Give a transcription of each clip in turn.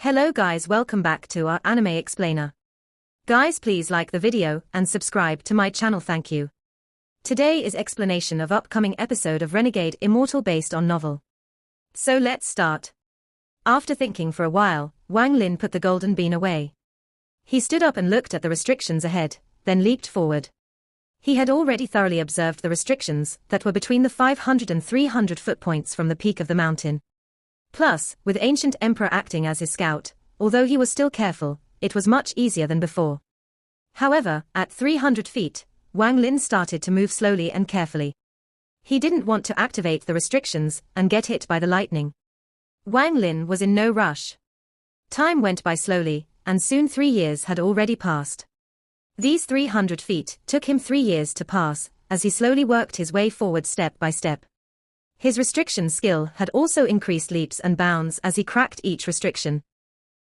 Hello guys, welcome back to our anime explainer. Guys, please like the video and subscribe to my channel, thank you. Today is explanation of upcoming episode of Renegade Immortal based on novel. So let's start. After thinking for a while, Wang Lin put the golden bean away. He stood up and looked at the restrictions ahead, then leaped forward. He had already thoroughly observed the restrictions that were between the 500 and 300 foot points from the peak of the mountain. Plus, with Ancient Emperor acting as his scout, although he was still careful, it was much easier than before. However, at 300 feet, Wang Lin started to move slowly and carefully. He didn't want to activate the restrictions and get hit by the lightning. Wang Lin was in no rush. Time went by slowly, and soon 3 years had already passed. These 300 feet took him 3 years to pass, as he slowly worked his way forward step by step. His restriction skill had also increased leaps and bounds as he cracked each restriction.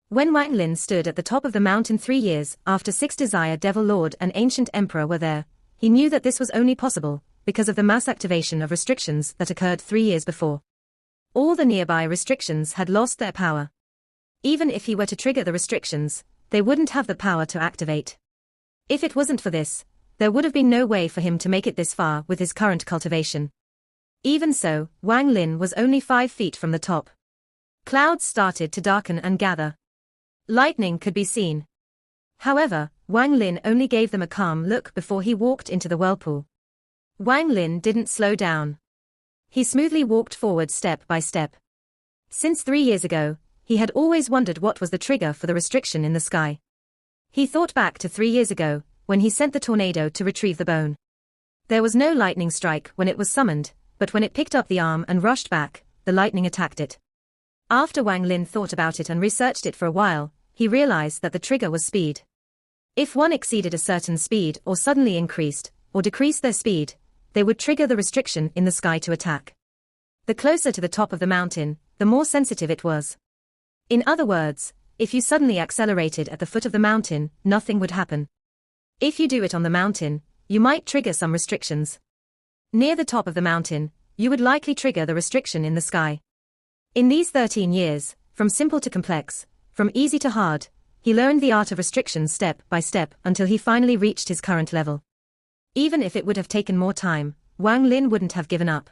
When Wang Lin stood at the top of the mountain 3 years after Six Desire Devil Lord and Ancient Emperor were there, he knew that this was only possible because of the mass activation of restrictions that occurred 3 years before. All the nearby restrictions had lost their power. Even if he were to trigger the restrictions, they wouldn't have the power to activate. If it wasn't for this, there would have been no way for him to make it this far with his current cultivation. Even so, Wang Lin was only 5 feet from the top. Clouds started to darken and gather. Lightning could be seen. However, Wang Lin only gave them a calm look before he walked into the whirlpool. Wang Lin didn't slow down. He smoothly walked forward step by step. Since 3 years ago, he had always wondered what was the trigger for the restriction in the sky. He thought back to 3 years ago, when he sent the tornado to retrieve the bone. There was no lightning strike when it was summoned, but when it picked up the arm and rushed back, the lightning attacked it. After Wang Lin thought about it and researched it for a while, he realized that the trigger was speed. If one exceeded a certain speed or suddenly increased or decreased their speed, they would trigger the restriction in the sky to attack. The closer to the top of the mountain, the more sensitive it was. In other words, if you suddenly accelerated at the foot of the mountain, nothing would happen. If you do it on the mountain, you might trigger some restrictions. Near the top of the mountain, you would likely trigger the restriction in the sky. In these 13 years, from simple to complex, from easy to hard, he learned the art of restrictions step by step until he finally reached his current level. Even if it would have taken more time, Wang Lin wouldn't have given up.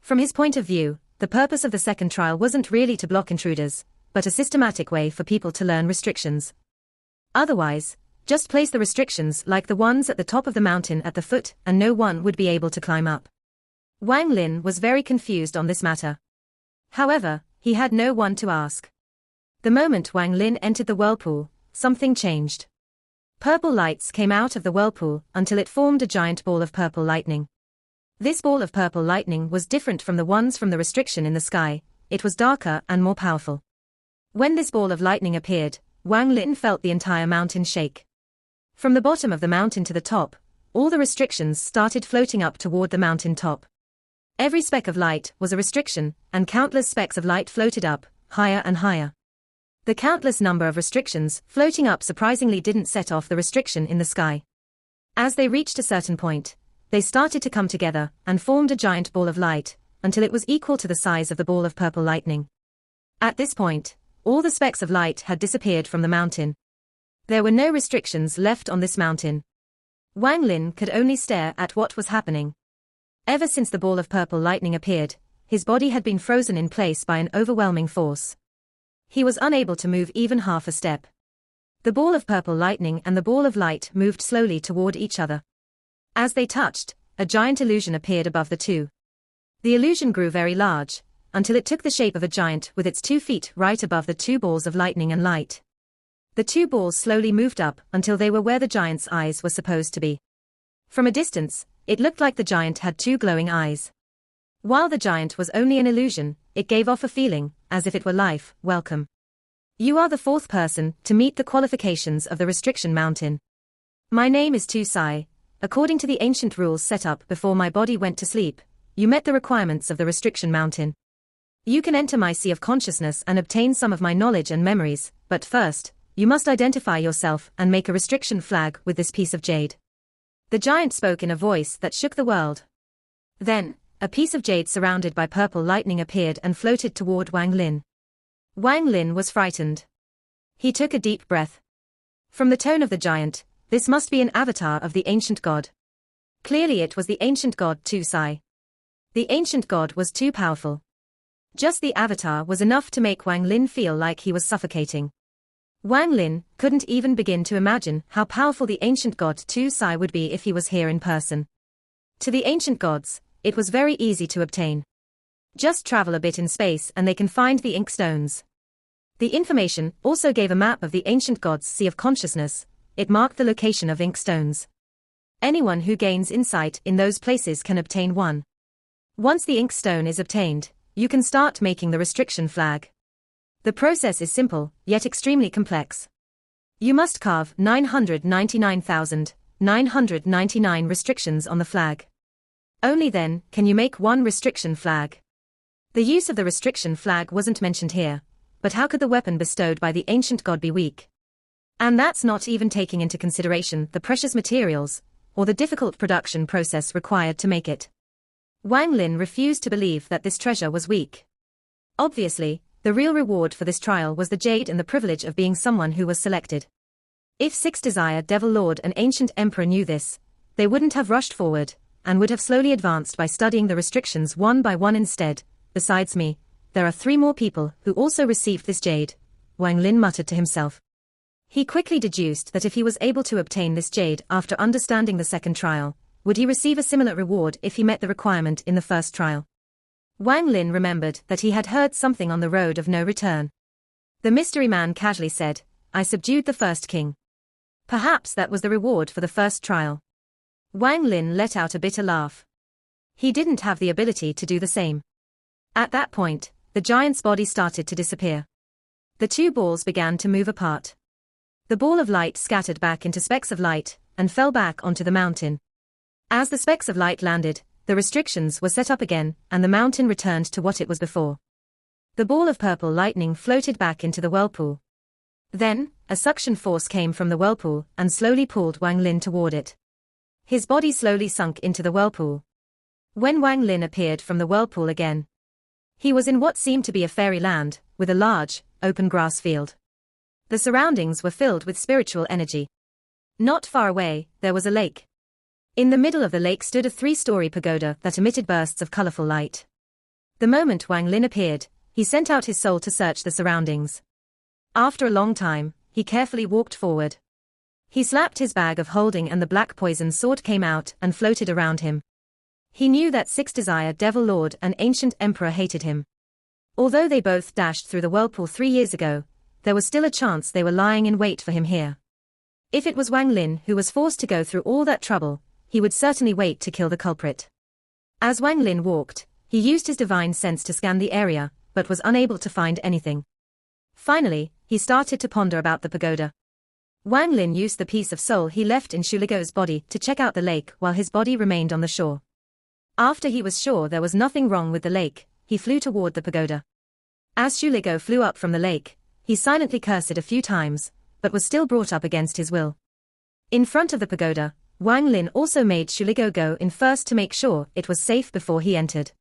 From his point of view, the purpose of the second trial wasn't really to block intruders, but a systematic way for people to learn restrictions. Otherwise, just place the restrictions like the ones at the top of the mountain at the foot and no one would be able to climb up. Wang Lin was very confused on this matter. However, he had no one to ask. The moment Wang Lin entered the whirlpool, something changed. Purple lights came out of the whirlpool until it formed a giant ball of purple lightning. This ball of purple lightning was different from the ones from the restriction in the sky, it was darker and more powerful. When this ball of lightning appeared, Wang Lin felt the entire mountain shake. From the bottom of the mountain to the top, all the restrictions started floating up toward the mountain top. Every speck of light was a restriction, and countless specks of light floated up, higher and higher. The countless number of restrictions floating up surprisingly didn't set off the restriction in the sky. As they reached a certain point, they started to come together and formed a giant ball of light, until it was equal to the size of the ball of purple lightning. At this point, all the specks of light had disappeared from the mountain. There were no restrictions left on this mountain. Wang Lin could only stare at what was happening. Ever since the ball of purple lightning appeared, his body had been frozen in place by an overwhelming force. He was unable to move even half a step. The ball of purple lightning and the ball of light moved slowly toward each other. As they touched, a giant illusion appeared above the two. The illusion grew very large, until it took the shape of a giant with its 2 feet right above the two balls of lightning and light. The two balls slowly moved up until they were where the giant's eyes were supposed to be. From a distance, it looked like the giant had 2 glowing eyes. While the giant was only an illusion, it gave off a feeling, as if it were life. Welcome. You are the 4th person to meet the qualifications of the Restriction Mountain. My name is Tu Sai. According to the ancient rules set up before my body went to sleep, you met the requirements of the Restriction Mountain. You can enter my Sea of Consciousness and obtain some of my knowledge and memories, but first, you must identify yourself and make a restriction flag with this piece of jade. The giant spoke in a voice that shook the world. Then, a piece of jade surrounded by purple lightning appeared and floated toward Wang Lin. Wang Lin was frightened. He took a deep breath. From the tone of the giant, this must be an avatar of the ancient god. Clearly it was the ancient god Tu Sai. The ancient god was too powerful. Just the avatar was enough to make Wang Lin feel like he was suffocating. Wang Lin couldn't even begin to imagine how powerful the ancient god Tu Sai would be if he was here in person. To the ancient gods, it was very easy to obtain. Just travel a bit in space and they can find the ink stones. The information also gave a map of the ancient gods' sea of consciousness. It marked the location of ink stones. Anyone who gains insight in those places can obtain one. Once the ink stone is obtained, you can start making the restriction flag. The process is simple, yet extremely complex. You must carve 999,999 restrictions on the flag. Only then can you make one restriction flag. The use of the restriction flag wasn't mentioned here, but how could the weapon bestowed by the ancient god be weak? And that's not even taking into consideration the precious materials, or the difficult production process required to make it. Wang Lin refused to believe that this treasure was weak. Obviously, the real reward for this trial was the jade and the privilege of being someone who was selected. If Six Desire Devil Lord and Ancient Emperor knew this, they wouldn't have rushed forward, and would have slowly advanced by studying the restrictions one by one instead. Besides me, there are 3 more people who also received this jade, Wang Lin muttered to himself. He quickly deduced that if he was able to obtain this jade after understanding the second trial, would he receive a similar reward if he met the requirement in the first trial? Wang Lin remembered that he had heard something on the road of no return. The mystery man casually said, "I subdued the first king." Perhaps that was the reward for the first trial. Wang Lin let out a bitter laugh. He didn't have the ability to do the same. At that point, the giant's body started to disappear. The 2 balls began to move apart. The ball of light scattered back into specks of light, and fell back onto the mountain. As the specks of light landed, the restrictions were set up again, and the mountain returned to what it was before. The ball of purple lightning floated back into the whirlpool. Then, a suction force came from the whirlpool and slowly pulled Wang Lin toward it. His body slowly sunk into the whirlpool. When Wang Lin appeared from the whirlpool again, he was in what seemed to be a fairy land, with a large, open grass field. The surroundings were filled with spiritual energy. Not far away, there was a lake. In the middle of the lake stood a 3-story pagoda that emitted bursts of colorful light. The moment Wang Lin appeared, he sent out his soul to search the surroundings. After a long time, he carefully walked forward. He slapped his bag of holding and the black poison sword came out and floated around him. He knew that Six Desire Devil Lord and Ancient Emperor hated him. Although they both dashed through the whirlpool 3 years ago, there was still a chance they were lying in wait for him here. If it was Wang Lin who was forced to go through all that trouble, he would certainly wait to kill the culprit. As Wang Lin walked, he used his divine sense to scan the area, but was unable to find anything. Finally, he started to ponder about the pagoda. Wang Lin used the piece of soul he left in Shuligo's body to check out the lake while his body remained on the shore. After he was sure there was nothing wrong with the lake, he flew toward the pagoda. As Shuligo flew up from the lake, he silently cursed a few times, but was still brought up against his will. In front of the pagoda, Wang Lin also made Shuligo go in first to make sure it was safe before he entered.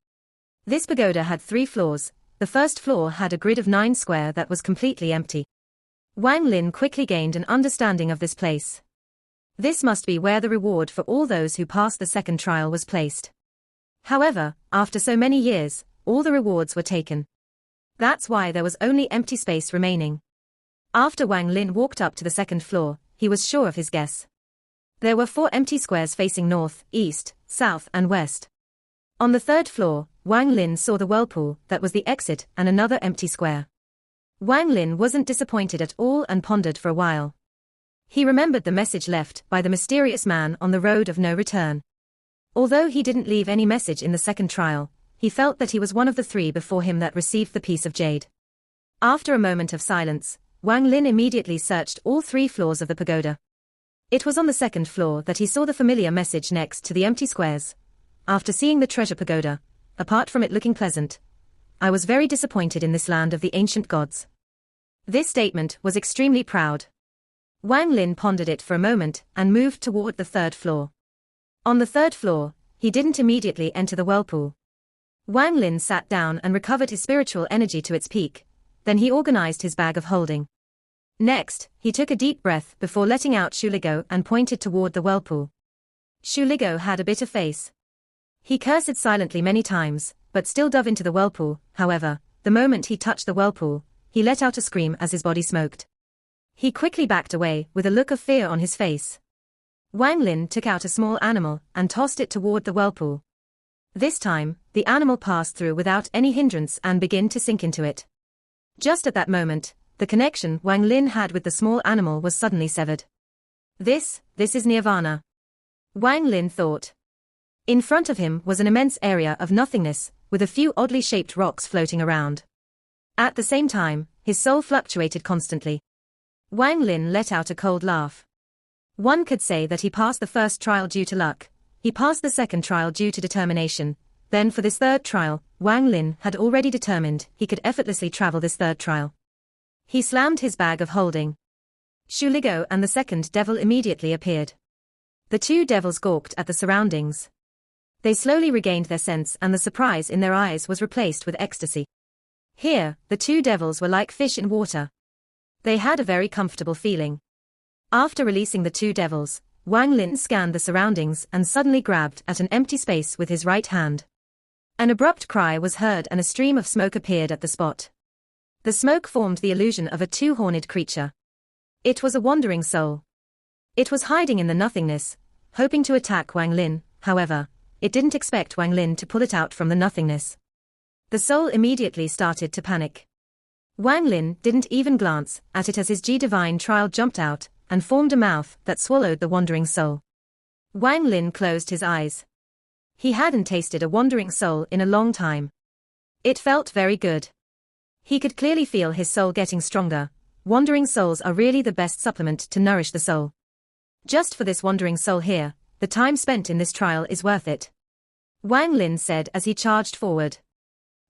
This pagoda had 3 floors. The first floor had a grid of 9 square that was completely empty. Wang Lin quickly gained an understanding of this place. This must be where the reward for all those who passed the second trial was placed. However, after so many years, all the rewards were taken. That's why there was only empty space remaining. After Wang Lin walked up to the second floor, he was sure of his guess. There were 4 empty squares facing north, east, south and west. On the third floor, Wang Lin saw the whirlpool that was the exit and another empty square. Wang Lin wasn't disappointed at all and pondered for a while. He remembered the message left by the mysterious man on the road of no return. Although he didn't leave any message in the second trial, he felt that he was one of the 3 before him that received the piece of jade. After a moment of silence, Wang Lin immediately searched all 3 floors of the pagoda. It was on the second floor that he saw the familiar message next to the empty squares. After seeing the treasure pagoda, apart from it looking pleasant, I was very disappointed in this land of the ancient gods. This statement was extremely proud. Wang Lin pondered it for a moment and moved toward the third floor. On the third floor, he didn't immediately enter the whirlpool. Wang Lin sat down and recovered his spiritual energy to its peak, then he organized his bag of holding. Next, he took a deep breath before letting out Shuligo and pointed toward the whirlpool. Shuligo had a bitter face. He cursed silently many times, but still dove into the whirlpool. However, the moment he touched the whirlpool, he let out a scream as his body smoked. He quickly backed away with a look of fear on his face. Wang Lin took out a small animal and tossed it toward the whirlpool. This time, the animal passed through without any hindrance and began to sink into it. Just at that moment, the connection Wang Lin had with the small animal was suddenly severed. This is Nirvana. Wang Lin thought. In front of him was an immense area of nothingness, with a few oddly shaped rocks floating around. At the same time, his soul fluctuated constantly. Wang Lin let out a cold laugh. One could say that he passed the first trial due to luck, he passed the second trial due to determination, then for this third trial, Wang Lin had already determined he could effortlessly travel this third trial. He slammed his bag of holding. Shuligo and the second devil immediately appeared. The two devils gawked at the surroundings. They slowly regained their sense and the surprise in their eyes was replaced with ecstasy. Here, the two devils were like fish in water. They had a very comfortable feeling. After releasing the two devils, Wang Lin scanned the surroundings and suddenly grabbed at an empty space with his right hand. An abrupt cry was heard and a stream of smoke appeared at the spot. The smoke formed the illusion of a two-horned creature. It was a wandering soul. It was hiding in the nothingness, hoping to attack Wang Lin. However, it didn't expect Wang Lin to pull it out from the nothingness. The soul immediately started to panic. Wang Lin didn't even glance at it as his G-Divine trial jumped out and formed a mouth that swallowed the wandering soul. Wang Lin closed his eyes. He hadn't tasted a wandering soul in a long time. It felt very good. He could clearly feel his soul getting stronger. Wandering souls are really the best supplement to nourish the soul. Just for this wandering soul here, the time spent in this trial is worth it. Wang Lin said as he charged forward.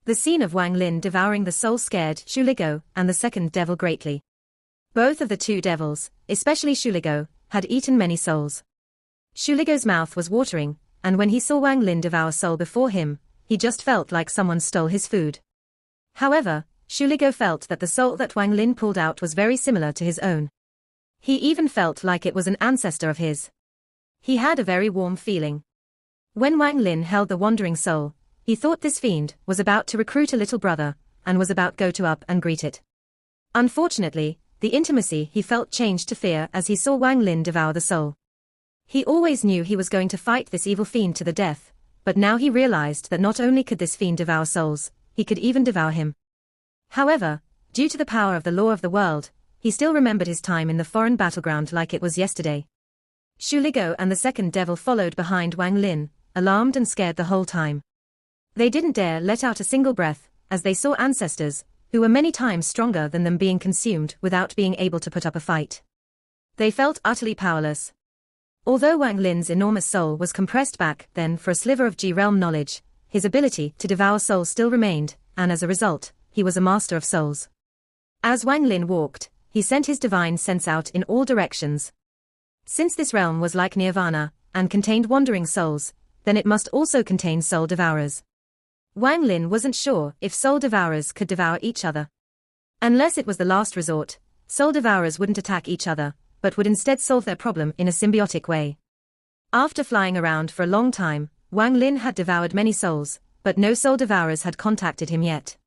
The scene of Wang Lin devouring the soul scared Shuligo and the second devil greatly. Both of the two devils, especially Shuligo, had eaten many souls. Shuligo's mouth was watering, and when he saw Wang Lin devour soul before him, he just felt like someone stole his food. However, Shuligo felt that the soul that Wang Lin pulled out was very similar to his own. He even felt like it was an ancestor of his. He had a very warm feeling. When Wang Lin held the wandering soul, he thought this fiend was about to recruit a little brother, and was about go to up and greet it. Unfortunately, the intimacy he felt changed to fear as he saw Wang Lin devour the soul. He always knew he was going to fight this evil fiend to the death, but now he realized that not only could this fiend devour souls, he could even devour him. However, due to the power of the law of the world, he still remembered his time in the foreign battleground like it was yesterday. Shuligo and the second devil followed behind Wang Lin, alarmed and scared the whole time. They didn't dare let out a single breath, as they saw ancestors, who were many times stronger than them being consumed without being able to put up a fight. They felt utterly powerless. Although Wang Lin's enormous soul was compressed back then for a sliver of G-realm knowledge, his ability to devour souls still remained, and as a result, he was a master of souls. As Wang Lin walked, he sent his divine sense out in all directions. Since this realm was like Nirvana, and contained wandering souls, then it must also contain soul devourers. Wang Lin wasn't sure if soul devourers could devour each other. Unless it was the last resort, soul devourers wouldn't attack each other, but would instead solve their problem in a symbiotic way. After flying around for a long time, Wang Lin had devoured many souls, but no soul devourers had contacted him yet.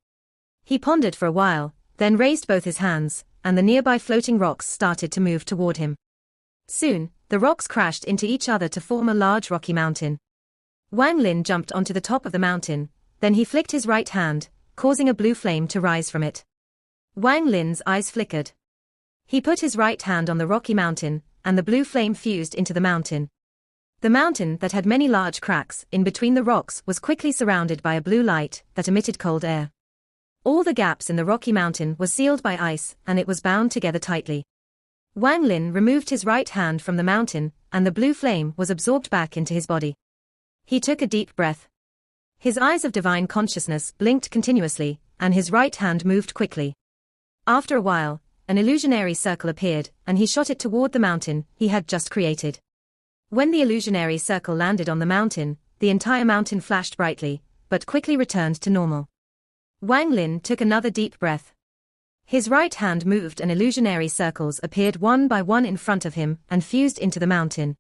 He pondered for a while, then raised both his hands, and the nearby floating rocks started to move toward him. Soon, the rocks crashed into each other to form a large rocky mountain. Wang Lin jumped onto the top of the mountain, then he flicked his right hand, causing a blue flame to rise from it. Wang Lin's eyes flickered. He put his right hand on the rocky mountain, and the blue flame fused into the mountain. The mountain that had many large cracks in between the rocks was quickly surrounded by a blue light that emitted cold air. All the gaps in the rocky mountain were sealed by ice, and it was bound together tightly. Wang Lin removed his right hand from the mountain, and the blue flame was absorbed back into his body. He took a deep breath. His eyes of divine consciousness blinked continuously, and his right hand moved quickly. After a while, an illusionary circle appeared, and he shot it toward the mountain he had just created. When the illusionary circle landed on the mountain, the entire mountain flashed brightly, but quickly returned to normal. Wang Lin took another deep breath. His right hand moved and illusionary circles appeared one by one in front of him and fused into the mountain.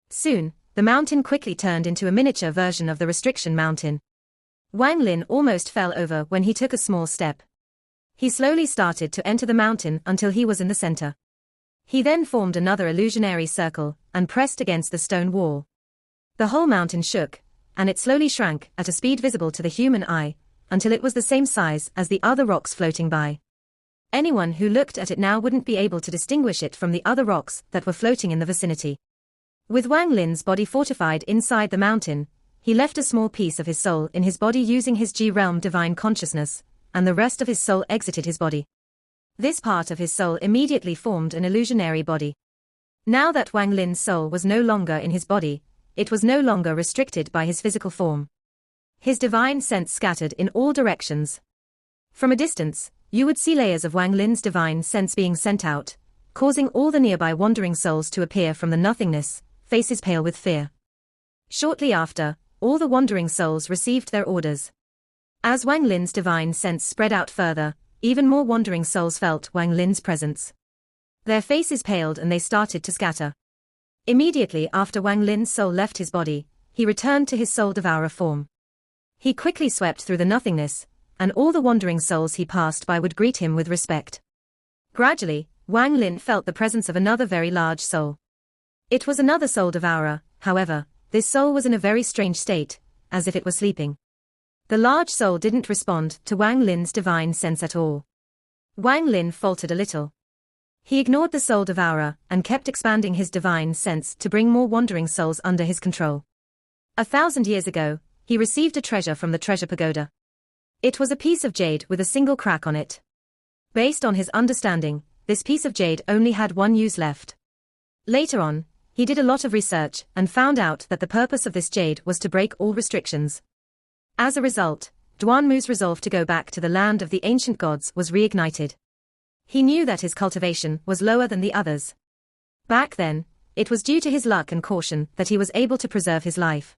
Soon, the mountain quickly turned into a miniature version of the restriction mountain. Wang Lin almost fell over when he took a small step. He slowly started to enter the mountain until he was in the center. He then formed another illusionary circle and pressed against the stone wall. The whole mountain shook, and it slowly shrank at a speed visible to the human eye, until it was the same size as the other rocks floating by. Anyone who looked at it now wouldn't be able to distinguish it from the other rocks that were floating in the vicinity. With Wang Lin's body fortified inside the mountain, he left a small piece of his soul in his body using his G-realm divine consciousness, and the rest of his soul exited his body. This part of his soul immediately formed an illusionary body. Now that Wang Lin's soul was no longer in his body, it was no longer restricted by his physical form. His divine sense scattered in all directions. From a distance, you would see layers of Wang Lin's divine sense being sent out, causing all the nearby wandering souls to appear from the nothingness, faces pale with fear. Shortly after, all the wandering souls received their orders. As Wang Lin's divine sense spread out further, even more wandering souls felt Wang Lin's presence. Their faces paled and they started to scatter. Immediately after Wang Lin's soul left his body, he returned to his soul devourer form. He quickly swept through the nothingness, and all the wandering souls he passed by would greet him with respect. Gradually, Wang Lin felt the presence of another very large soul. It was another soul devourer, however, this soul was in a very strange state, as if it were sleeping. The large soul didn't respond to Wang Lin's divine sense at all. Wang Lin faltered a little. He ignored the soul devourer and kept expanding his divine sense to bring more wandering souls under his control. 1,000 years ago, he received a treasure from the treasure pagoda. It was a piece of jade with a single crack on it. Based on his understanding, this piece of jade only had one use left. Later on, he did a lot of research and found out that the purpose of this jade was to break all restrictions. As a result, Duanmu's resolve to go back to the land of the ancient gods was reignited. He knew that his cultivation was lower than the others. Back then, it was due to his luck and caution that he was able to preserve his life.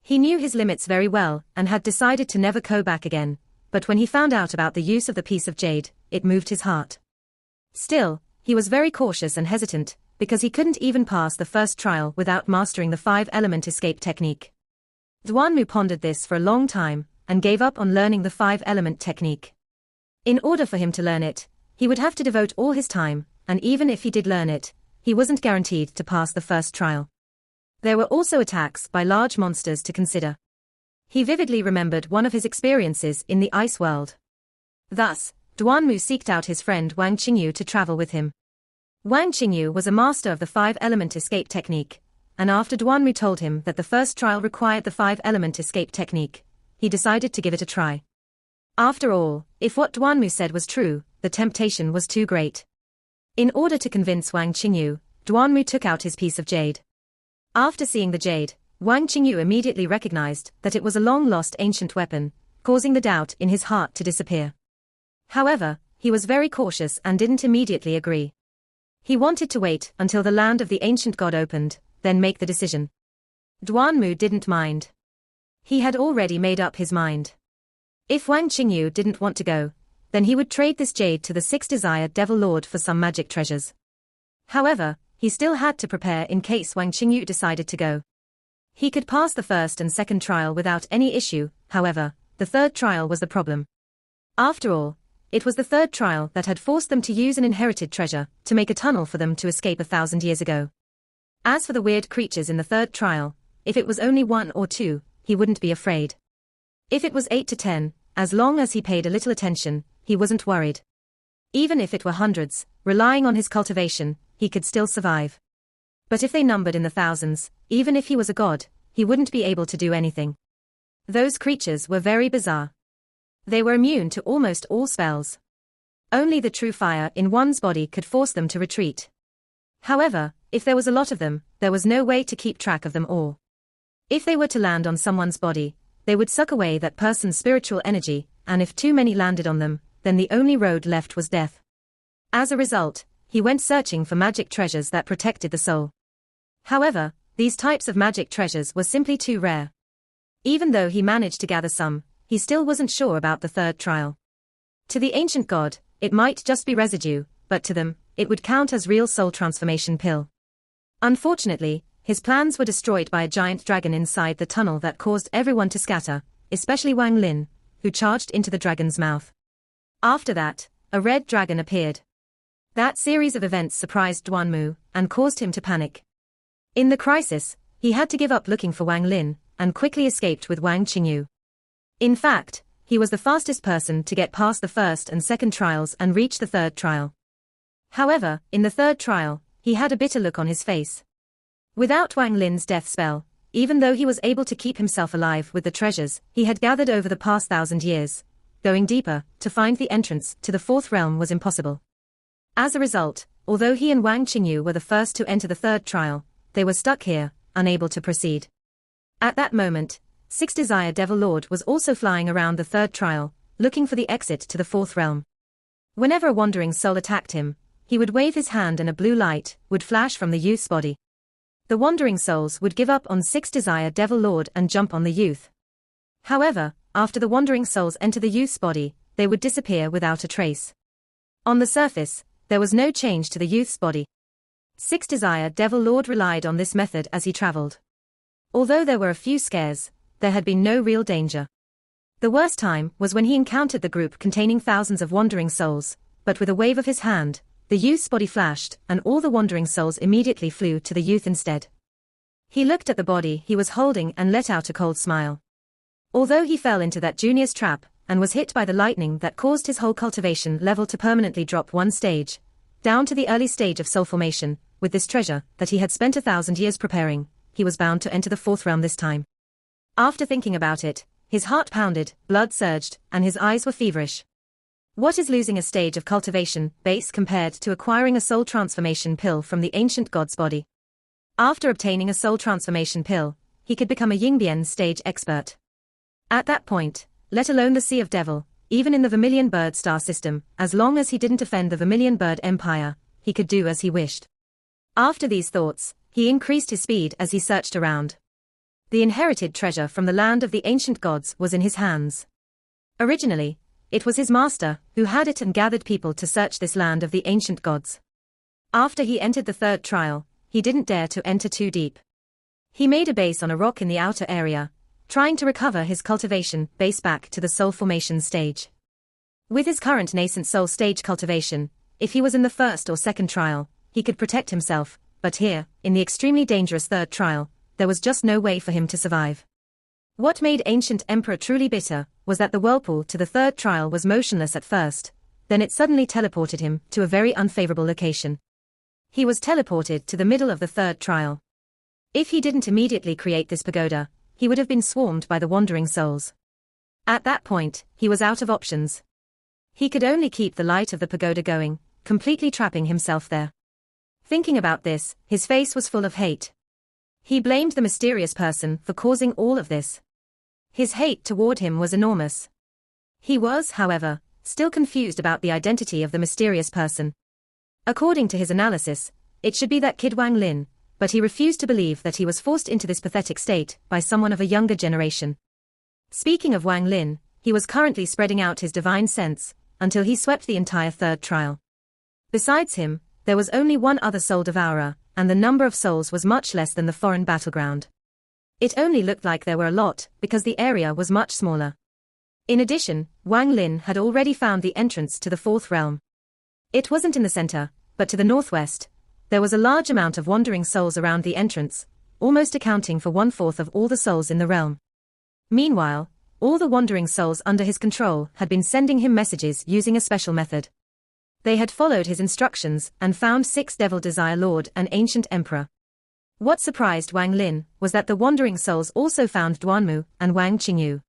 He knew his limits very well and had decided to never go back again, but when he found out about the use of the piece of jade, it moved his heart. Still, he was very cautious and hesitant, because he couldn't even pass the first trial without mastering the 5-element escape technique. Duanmu pondered this for a long time, and gave up on learning the 5-element technique. In order for him to learn it, he would have to devote all his time, and even if he did learn it, he wasn't guaranteed to pass the first trial. There were also attacks by large monsters to consider. He vividly remembered one of his experiences in the ice world. Thus, Duanmu sought out his friend Wang Qingyu to travel with him. Wang Qingyu was a master of the 5-element escape technique, and after Duanmu told him that the first trial required the 5-element escape technique, he decided to give it a try. After all, if what Duanmu said was true, the temptation was too great. In order to convince Wang Qingyu, Duanmu took out his piece of jade. After seeing the jade, Wang Qingyu immediately recognized that it was a long-lost ancient weapon, causing the doubt in his heart to disappear. However, he was very cautious and didn't immediately agree. He wanted to wait until the land of the ancient god opened, then make the decision. Duanmu didn't mind. He had already made up his mind. If Wang Qingyu didn't want to go, then he would trade this jade to the 6-Desire Devil Lord for some magic treasures. However, he still had to prepare in case Wang Qingyu decided to go. He could pass the first and second trial without any issue, however, the third trial was the problem. After all, it was the third trial that had forced them to use an inherited treasure to make a tunnel for them to escape 1,000 years ago. As for the weird creatures in the third trial, if it was only 1 or 2, he wouldn't be afraid. If it was 8 to 10, as long as he paid a little attention, he wasn't worried. Even if it were hundreds, relying on his cultivation, he could still survive. But if they numbered in the thousands, even if he was a god, he wouldn't be able to do anything. Those creatures were very bizarre. They were immune to almost all spells. Only the true fire in one's body could force them to retreat. However, if there was a lot of them, there was no way to keep track of them all. If they were to land on someone's body, they would suck away that person's spiritual energy, and if too many landed on them, then the only road left was death. As a result, he went searching for magic treasures that protected the soul. However, these types of magic treasures were simply too rare. Even though he managed to gather some, he still wasn't sure about the third trial. To the ancient god, it might just be residue, but to them, it would count as real soul transformation pill. Unfortunately, his plans were destroyed by a giant dragon inside the tunnel that caused everyone to scatter, especially Wang Lin, who charged into the dragon's mouth. After that, a red dragon appeared. That series of events surprised Duanmu and caused him to panic. In the crisis, he had to give up looking for Wang Lin and quickly escaped with Wang Qingyu. In fact, he was the fastest person to get past the first and second trials and reach the third trial. However, in the third trial, he had a bitter look on his face. Without Wang Lin's death spell, even though he was able to keep himself alive with the treasures he had gathered over the past 1,000 years, going deeper to find the entrance to the fourth realm was impossible. As a result, although he and Wang Qingyu were the first to enter the third trial, they were stuck here, unable to proceed. At that moment, Six Desire Devil Lord was also flying around the third trial, looking for the exit to the fourth realm. Whenever a wandering soul attacked him, he would wave his hand and a blue light would flash from the youth's body. The wandering souls would give up on Six Desire Devil Lord and jump on the youth. However, after the wandering souls enter the youth's body, they would disappear without a trace. On the surface, there was no change to the youth's body. Six Desire Devil Lord relied on this method as he traveled. Although there were a few scares, there had been no real danger. The worst time was when he encountered the group containing thousands of wandering souls, but with a wave of his hand, the youth's body flashed and all the wandering souls immediately flew to the youth instead. He looked at the body he was holding and let out a cold smile. Although he fell into that junior's trap and was hit by the lightning that caused his whole cultivation level to permanently drop one stage, down to the early stage of soul formation, with this treasure that he had spent 1,000 years preparing, he was bound to enter the fourth realm this time. After thinking about it, his heart pounded, blood surged, and his eyes were feverish. What is losing a stage of cultivation base compared to acquiring a soul transformation pill from the ancient god's body? After obtaining a soul transformation pill, he could become a Yingbian stage expert. At that point, let alone the Sea of Devil, even in the Vermilion Bird star system, as long as he didn't offend the Vermilion Bird Empire, he could do as he wished. After these thoughts, he increased his speed as he searched around. The inherited treasure from the land of the ancient gods was in his hands. Originally, it was his master who had it and gathered people to search this land of the ancient gods. After he entered the third trial, he didn't dare to enter too deep. He made a base on a rock in the outer area, trying to recover his cultivation base back to the soul formation stage. With his current nascent soul stage cultivation, if he was in the first or second trial, he could protect himself, but here, in the extremely dangerous third trial, there was just no way for him to survive. What made Ancient Emperor truly bitter was that the whirlpool to the third trial was motionless at first, then it suddenly teleported him to a very unfavorable location. He was teleported to the middle of the third trial. If he didn't immediately create this pagoda, he would have been swarmed by the wandering souls. At that point, he was out of options. He could only keep the light of the pagoda going, completely trapping himself there. Thinking about this, his face was full of hate. He blamed the mysterious person for causing all of this. His hate toward him was enormous. He was, however, still confused about the identity of the mysterious person. According to his analysis, it should be that kid Wang Lin, but he refused to believe that he was forced into this pathetic state by someone of a younger generation. Speaking of Wang Lin, he was currently spreading out his divine sense, until he swept the entire third trial. Besides him, there was only one other soul devourer, and the number of souls was much less than the foreign battleground. It only looked like there were a lot, because the area was much smaller. In addition, Wang Lin had already found the entrance to the fourth realm. It wasn't in the center, but to the northwest. There was a large amount of wandering souls around the entrance, almost accounting for 1/4 of all the souls in the realm. Meanwhile, all the wandering souls under his control had been sending him messages using a special method. They had followed his instructions and found Six Devil Desire Lord and Ancient Emperor. What surprised Wang Lin was that the wandering souls also found Duanmu and Wang Qingyu.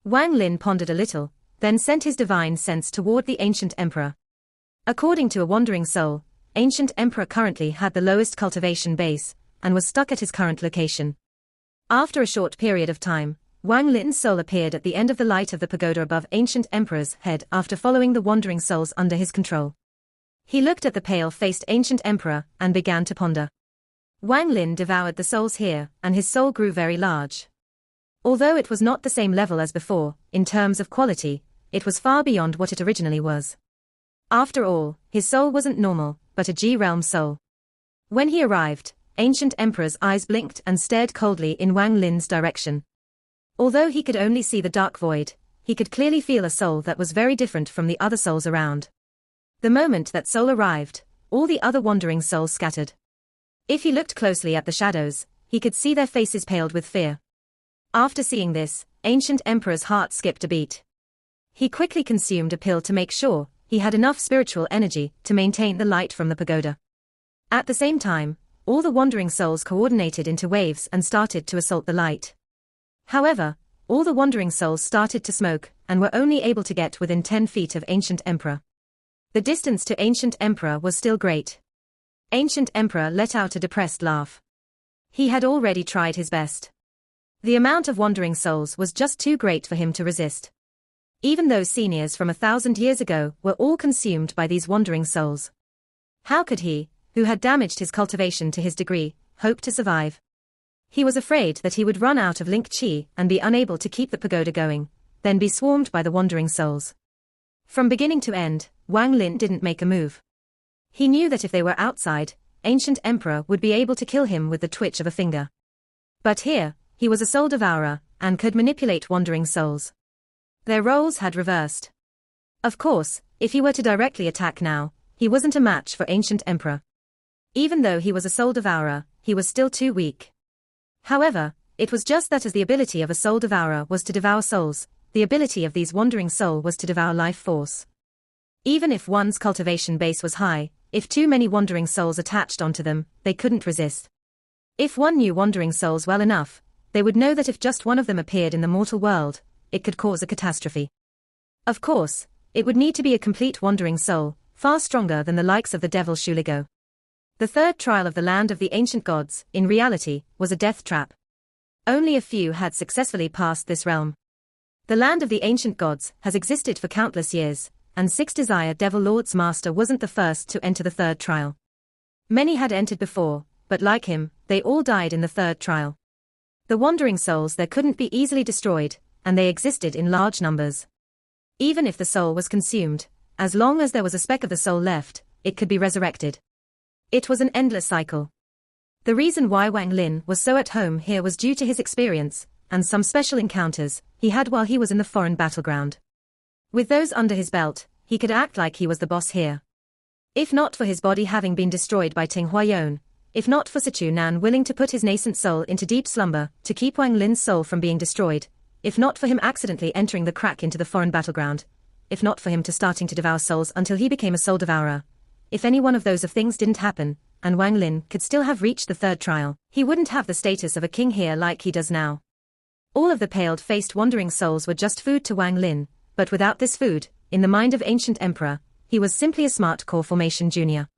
Wang Lin pondered a little, then sent his divine sense toward the Ancient Emperor. According to a wandering soul, Ancient Emperor currently had the lowest cultivation base, and was stuck at his current location. After a short period of time, Wang Lin's soul appeared at the end of the light of the pagoda above Ancient Emperor's head after following the wandering souls under his control. He looked at the pale-faced Ancient Emperor and began to ponder. Wang Lin devoured the souls here, and his soul grew very large. Although it was not the same level as before, in terms of quality, it was far beyond what it originally was. After all, his soul wasn't normal, but a G-realm soul. When he arrived, Ancient Emperor's eyes blinked and stared coldly in Wang Lin's direction. Although he could only see the dark void, he could clearly feel a soul that was very different from the other souls around. The moment that soul arrived, all the other wandering souls scattered. If he looked closely at the shadows, he could see their faces paled with fear. After seeing this, Ancient Emperor's heart skipped a beat. He quickly consumed a pill to make sure he had enough spiritual energy to maintain the light from the pagoda. At the same time, all the wandering souls coordinated into waves and started to assault the light. However, all the wandering souls started to smoke and were only able to get within 10 feet of Ancient Emperor. The distance to Ancient Emperor was still great. Ancient Emperor let out a depressed laugh. He had already tried his best. The amount of wandering souls was just too great for him to resist. Even those seniors from 1,000 years ago were all consumed by these wandering souls. How could he, who had damaged his cultivation to his degree, hope to survive? He was afraid that he would run out of link chi and be unable to keep the pagoda going, then be swarmed by the wandering souls. From beginning to end, Wang Lin didn't make a move. He knew that if they were outside, Ancient Emperor would be able to kill him with the twitch of a finger. But here, he was a soul devourer, and could manipulate wandering souls. Their roles had reversed. Of course, if he were to directly attack now, he wasn't a match for Ancient Emperor. Even though he was a soul devourer, he was still too weak. However, it was just that as the ability of a soul devourer was to devour souls, the ability of these wandering souls was to devour life force. Even if one's cultivation base was high, if too many wandering souls attached onto them, they couldn't resist. If one knew wandering souls well enough, they would know that if just one of them appeared in the mortal world, it could cause a catastrophe. Of course, it would need to be a complete wandering soul, far stronger than the likes of the devil Shuligo. The third trial of the land of the ancient gods, in reality, was a death trap. Only a few had successfully passed this realm. The land of the ancient gods has existed for countless years, and Six Desire Devil Lord's master wasn't the first to enter the third trial. Many had entered before, but like him, they all died in the third trial. The wandering souls there couldn't be easily destroyed, and they existed in large numbers. Even if the soul was consumed, as long as there was a speck of the soul left, it could be resurrected. It was an endless cycle. The reason why Wang Lin was so at home here was due to his experience, and some special encounters he had while he was in the foreign battleground. With those under his belt, he could act like he was the boss here. If not for his body having been destroyed by Ting Huayon, if not for Sichu Nan willing to put his nascent soul into deep slumber to keep Wang Lin's soul from being destroyed, if not for him accidentally entering the crack into the foreign battleground, if not for him to starting to devour souls until he became a soul devourer, if any one of those things didn't happen, and Wang Lin could still have reached the third trial, he wouldn't have the status of a king here like he does now. All of the paled-faced wandering souls were just food to Wang Lin, but without this food, in the mind of Ancient Emperor, he was simply a smart core formation junior.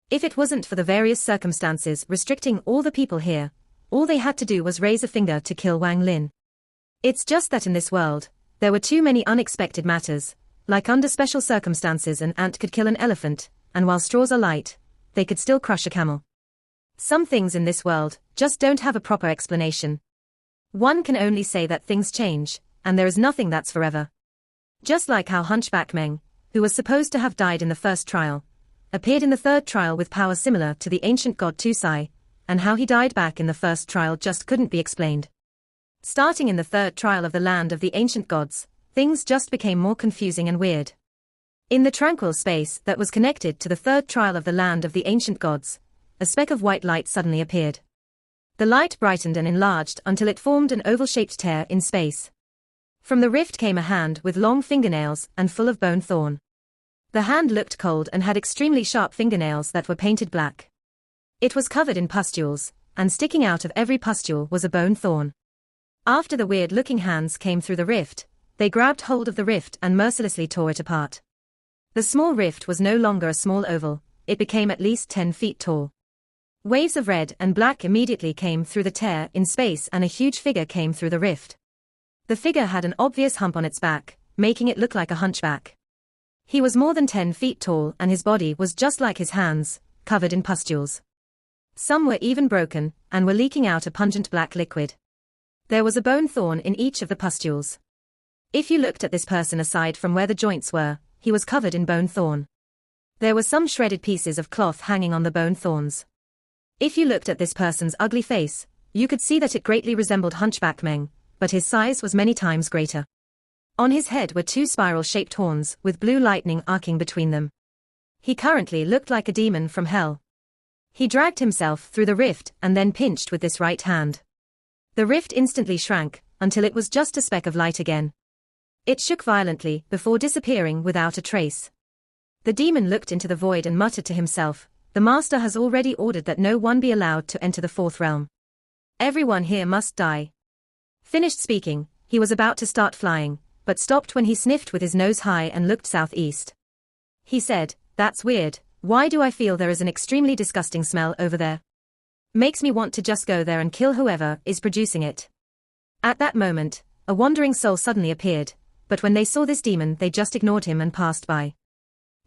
If it wasn't for the various circumstances restricting all the people here, all they had to do was raise a finger to kill Wang Lin. It's just that in this world, there were too many unexpected matters, like under special circumstances an ant could kill an elephant, and while straws are light, they could still crush a camel. Some things in this world just don't have a proper explanation. One can only say that things change, and there is nothing that's forever. Just like how Hunchback Meng, who was supposed to have died in the first trial, appeared in the third trial with power similar to the ancient god Tusai, and how he died back in the first trial just couldn't be explained. Starting in the third trial of the land of the ancient gods, things just became more confusing and weird. In the tranquil space that was connected to the third trial of the land of the ancient gods, a speck of white light suddenly appeared. The light brightened and enlarged until it formed an oval-shaped tear in space. From the rift came a hand with long fingernails and full of bone thorn. The hand looked cold and had extremely sharp fingernails that were painted black. It was covered in pustules, and sticking out of every pustule was a bone thorn. After the weird-looking hands came through the rift, they grabbed hold of the rift and mercilessly tore it apart. The small rift was no longer a small oval, it became at least 10 feet tall. Waves of red and black immediately came through the tear in space and a huge figure came through the rift. The figure had an obvious hump on its back, making it look like a hunchback. He was more than 10 feet tall and his body was just like his hands, covered in pustules. Some were even broken, and were leaking out a pungent black liquid. There was a bone thorn in each of the pustules. If you looked at this person aside from where the joints were, he was covered in bone thorn. There were some shredded pieces of cloth hanging on the bone thorns. If you looked at this person's ugly face, you could see that it greatly resembled Hunchback Meng, but his size was many times greater. On his head were two spiral-shaped horns with blue lightning arcing between them. He currently looked like a demon from hell. He dragged himself through the rift and then pinched with this right hand. The rift instantly shrank, until it was just a speck of light again. It shook violently before disappearing without a trace. The demon looked into the void and muttered to himself, "The master has already ordered that no one be allowed to enter the fourth realm. Everyone here must die." Finished speaking, he was about to start flying, but stopped when he sniffed with his nose high and looked southeast. He said, "That's weird, why do I feel there is an extremely disgusting smell over there? Makes me want to just go there and kill whoever is producing it." At that moment, a wandering soul suddenly appeared, but when they saw this demon they just ignored him and passed by.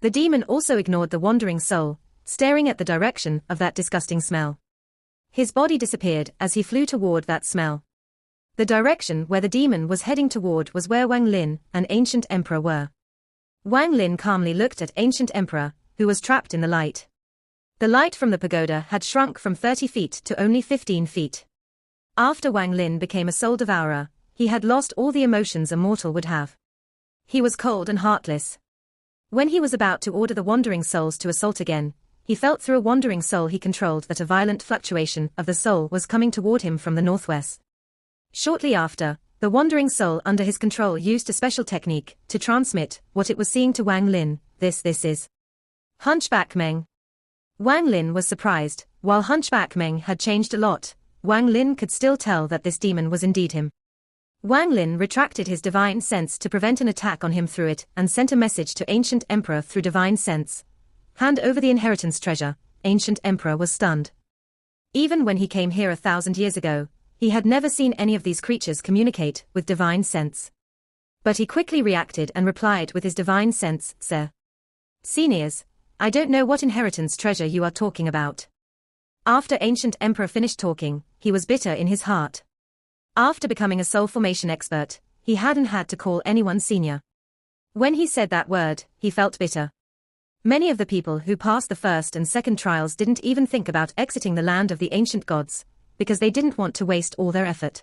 The demon also ignored the wandering soul, staring at the direction of that disgusting smell. His body disappeared as he flew toward that smell. The direction where the demon was heading toward was where Wang Lin and Ancient Emperor were. Wang Lin calmly looked at Ancient Emperor, who was trapped in the light. The light from the pagoda had shrunk from 30 feet to only 15 feet. After Wang Lin became a soul devourer, he had lost all the emotions a mortal would have. He was cold and heartless. When he was about to order the wandering souls to assault again, he felt through a wandering soul he controlled that a violent fluctuation of the soul was coming toward him from the northwest. Shortly after, the wandering soul under his control used a special technique to transmit what it was seeing to Wang Lin. This is Hunchback Meng. Wang Lin was surprised. While Hunchback Meng had changed a lot, Wang Lin could still tell that this demon was indeed him. Wang Lin retracted his divine sense to prevent an attack on him through it and sent a message to Ancient Emperor through divine sense. "Hand over the inheritance treasure." Ancient Emperor was stunned. Even when he came here 1,000 years ago, he had never seen any of these creatures communicate with divine sense. But he quickly reacted and replied with his divine sense, "Sir. Seniors, I don't know what inheritance treasure you are talking about." After Ancient Emperor finished talking, he was bitter in his heart. After becoming a soul formation expert, he hadn't had to call anyone senior. When he said that word, he felt bitter. Many of the people who passed the first and second trials didn't even think about exiting the land of the ancient gods, because they didn't want to waste all their effort.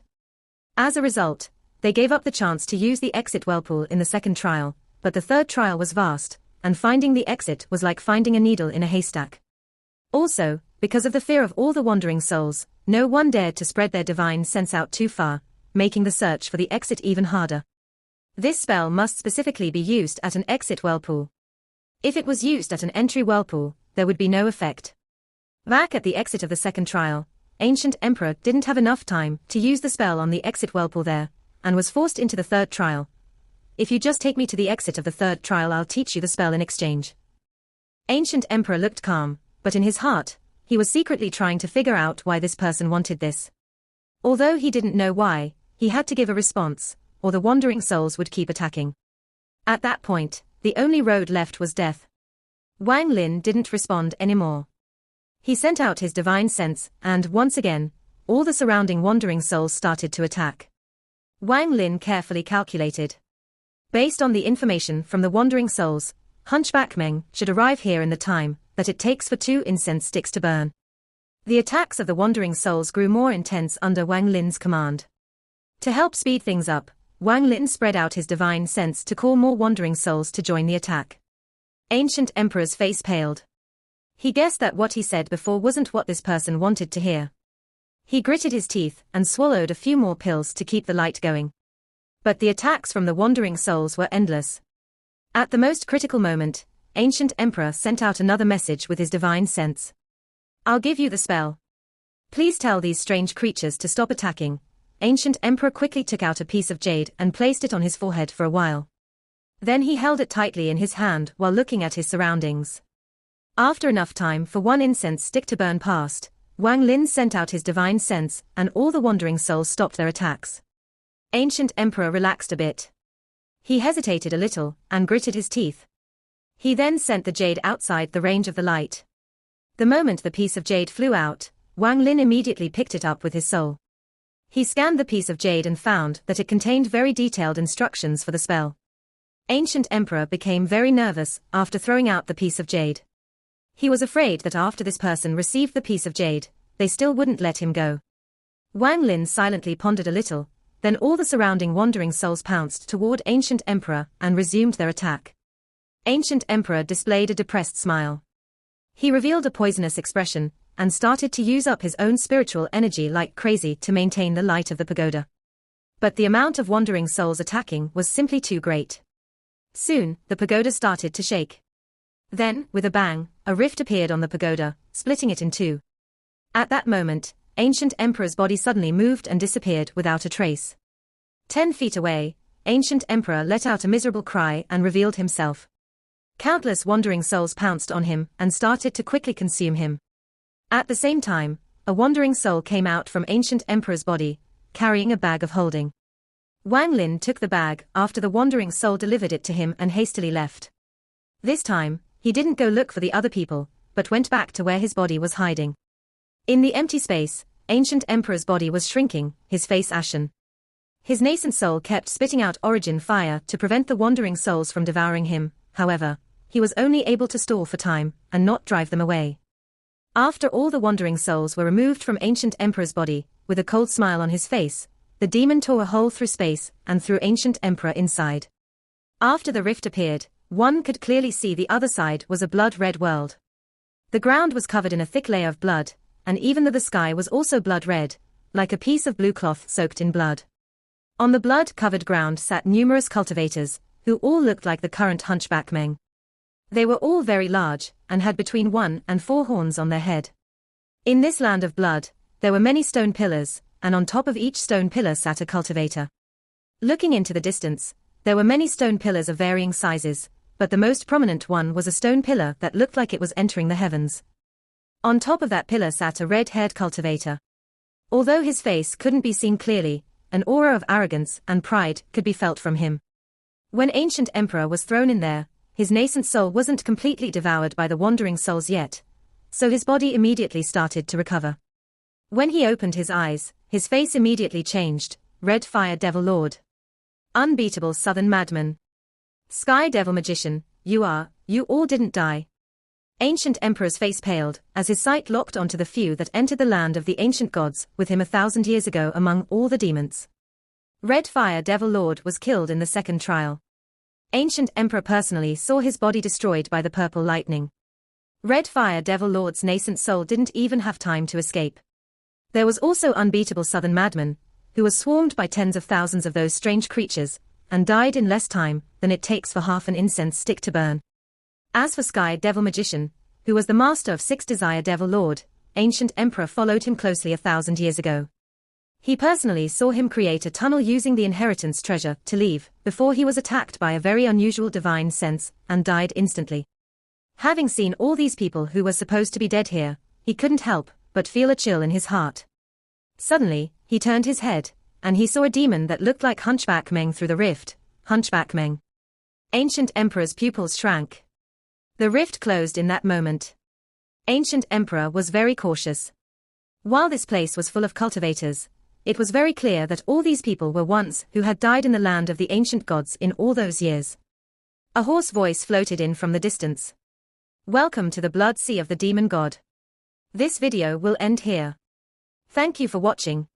As a result, they gave up the chance to use the exit whirlpool in the second trial, but the third trial was vast, and finding the exit was like finding a needle in a haystack. Also, because of the fear of all the wandering souls, no one dared to spread their divine sense out too far, making the search for the exit even harder. This spell must specifically be used at an exit whirlpool. If it was used at an entry whirlpool, there would be no effect. Back at the exit of the second trial, Ancient Emperor didn't have enough time to use the spell on the exit whirlpool there, and was forced into the third trial. "If you just take me to the exit of the third trial, I'll teach you the spell in exchange." Ancient Emperor looked calm, but in his heart, he was secretly trying to figure out why this person wanted this. Although he didn't know why, he had to give a response, or the wandering souls would keep attacking. At that point, the only road left was death. Wang Lin didn't respond anymore. He sent out his divine sense, and once again, all the surrounding wandering souls started to attack. Wang Lin carefully calculated. Based on the information from the wandering souls, Hunchback Meng should arrive here in the time that it takes for 2 incense sticks to burn. The attacks of the wandering souls grew more intense under Wang Lin's command. To help speed things up, Wang Lin spread out his divine sense to call more wandering souls to join the attack. Ancient Emperor's face paled. He guessed that what he said before wasn't what this person wanted to hear. He gritted his teeth and swallowed a few more pills to keep the light going. But the attacks from the wandering souls were endless. At the most critical moment, Ancient Emperor sent out another message with his divine sense. "I'll give you the spell. Please tell these strange creatures to stop attacking." Ancient Emperor quickly took out a piece of jade and placed it on his forehead for a while. Then he held it tightly in his hand while looking at his surroundings. After enough time for 1 incense stick to burn past, Wang Lin sent out his divine sense, and all the wandering souls stopped their attacks. Ancient Emperor relaxed a bit. He hesitated a little, and gritted his teeth. He then sent the jade outside the range of the light. The moment the piece of jade flew out, Wang Lin immediately picked it up with his soul. He scanned the piece of jade and found that it contained very detailed instructions for the spell. Ancient Emperor became very nervous after throwing out the piece of jade. He was afraid that after this person received the piece of jade, they still wouldn't let him go. Wang Lin silently pondered a little, then all the surrounding wandering souls pounced toward Ancient Emperor and resumed their attack. Ancient Emperor displayed a depressed smile. He revealed a poisonous expression and started to use up his own spiritual energy like crazy to maintain the light of the pagoda. But the amount of wandering souls attacking was simply too great. Soon, the pagoda started to shake. Then, with a bang, a rift appeared on the pagoda, splitting it in two. At that moment, Ancient Emperor's body suddenly moved and disappeared without a trace. 10 feet away, Ancient Emperor let out a miserable cry and revealed himself. Countless wandering souls pounced on him and started to quickly consume him. At the same time, a wandering soul came out from Ancient Emperor's body, carrying a bag of holding. Wang Lin took the bag after the wandering soul delivered it to him and hastily left. This time, he didn't go look for the other people, but went back to where his body was hiding. In the empty space, Ancient Emperor's body was shrinking, his face ashen. His nascent soul kept spitting out origin fire to prevent the wandering souls from devouring him, however, he was only able to stall for time and not drive them away. After all the wandering souls were removed from Ancient Emperor's body, with a cold smile on his face, the demon tore a hole through space and threw Ancient Emperor inside. After the rift appeared, one could clearly see the other side was a blood-red world. The ground was covered in a thick layer of blood, and even the sky was also blood-red, like a piece of blue cloth soaked in blood. On the blood-covered ground sat numerous cultivators, who all looked like the current hunchback men. They were all very large, and had between 1 and 4 horns on their head. In this land of blood, there were many stone pillars, and on top of each stone pillar sat a cultivator. Looking into the distance, there were many stone pillars of varying sizes, but the most prominent one was a stone pillar that looked like it was entering the heavens. On top of that pillar sat a red-haired cultivator. Although his face couldn't be seen clearly, an aura of arrogance and pride could be felt from him. When Ancient Emperor was thrown in there, his nascent soul wasn't completely devoured by the wandering souls yet, so his body immediately started to recover. When he opened his eyes, his face immediately changed. Red Fire Devil Lord. Unbeatable Southern Madman. Sky Devil Magician, you all didn't die. Ancient Emperor's face paled, as his sight locked onto the few that entered the land of the ancient gods with him 1,000 years ago among all the demons. Red Fire Devil Lord was killed in the second trial. Ancient Emperor personally saw his body destroyed by the purple lightning. Red Fire Devil Lord's nascent soul didn't even have time to escape. There was also Unbeatable Southern Madman, who was swarmed by tens of thousands of those strange creatures, and died in less time than it takes for half an incense stick to burn. As for Sky Devil Magician, who was the master of 6 Desire Devil Lord, Ancient Emperor followed him closely 1,000 years ago. He personally saw him create a tunnel using the inheritance treasure to leave, before he was attacked by a very unusual divine sense, and died instantly. Having seen all these people who were supposed to be dead here, he couldn't help but feel a chill in his heart. Suddenly, he turned his head, and he saw a demon that looked like Hunchback Meng through the rift. Hunchback Meng. Ancient Emperor's pupils shrank. The rift closed in that moment. Ancient Emperor was very cautious. While this place was full of cultivators, it was very clear that all these people were ones who had died in the land of the ancient gods in all those years. A hoarse voice floated in from the distance. Welcome to the Blood Sea of the Demon God. This video will end here. Thank you for watching.